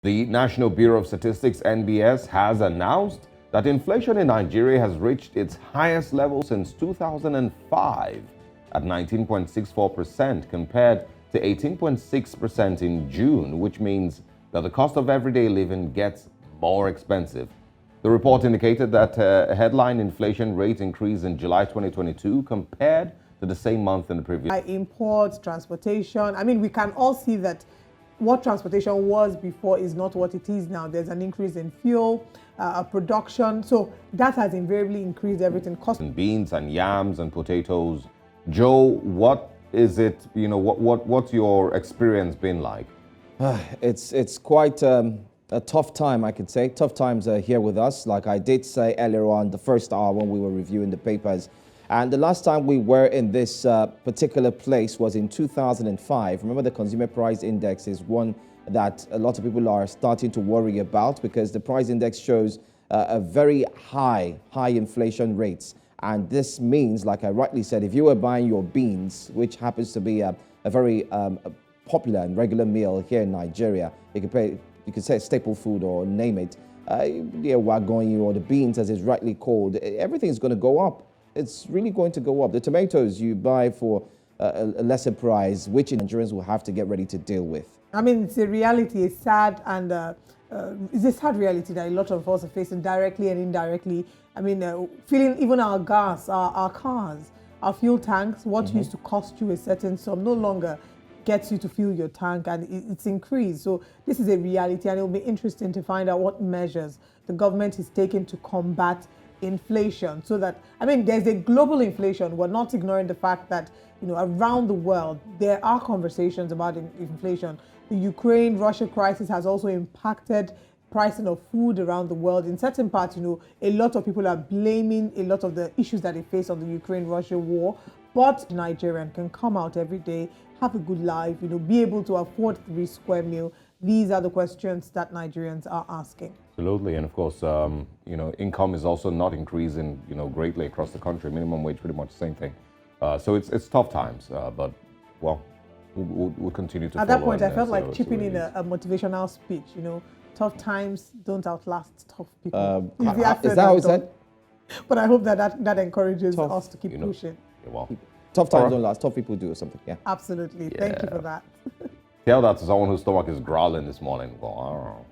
The National Bureau of Statistics (NBS) has announced that inflation in Nigeria has reached its highest level since 2005 at 19.64% compared to 18.6% in June, which means that the cost of everyday living gets more expensive. The report indicated that headline inflation rate increased in July 2022 compared to the same month in the previous. Imports, transportation. I mean, we can all see that what transportation was before is not what it is now. There's an increase in fuel, production. So that has invariably increased everything. And beans and yams and potatoes. Joe, what is it, what's your experience been like? It's quite a tough time, I could say. Tough times are here with us. Like I did say earlier on, the first hour when we were reviewing the papers. And the last time we were in this particular place was in 2005. Remember, the Consumer Price Index is one that a lot of people are starting to worry about because the price index shows a very high inflation rates. And this means, like I rightly said, if you were buying your beans, which happens to be a very popular and regular meal here in Nigeria, you could say staple food or name it, the wagoni or the beans as it's rightly called, everything is going to go up. It's really going to go up. The tomatoes you buy for a lesser price, which Nigerians will have to get ready to deal with. I mean, it's a reality, it's sad, and it's a sad reality that a lot of us are facing directly and indirectly. I mean, feeling even our gas, our cars, our fuel tanks, what used to cost you a certain sum no longer gets you to fill your tank, and it's increased. So this is a reality, and it will be interesting to find out what measures the government is taking to combat inflation, so that, I mean, there's a global inflation. We're not ignoring the fact that, around the world, there are conversations about inflation. The Ukraine-Russia crisis has also impacted pricing of food around the world. In certain parts, a lot of people are blaming a lot of the issues that they face on the Ukraine-Russia war. But Nigerian can come out every day, have a good life, be able to afford 3 square meal. These are the questions that Nigerians are asking. Absolutely, and of course, income is also not increasing, greatly across the country. Minimum wage, pretty much the same thing. So it's tough times, but well, we'll continue to. At that point, I felt like chipping in a motivational speech. Tough times don't outlast tough people. Is that how it said? But I hope that encourages us to keep pushing. Well, tough times don't last. Tough people do or something. Yeah. Absolutely. Thank you for that. Tell that to someone whose stomach is growling this morning. Well, I don't know.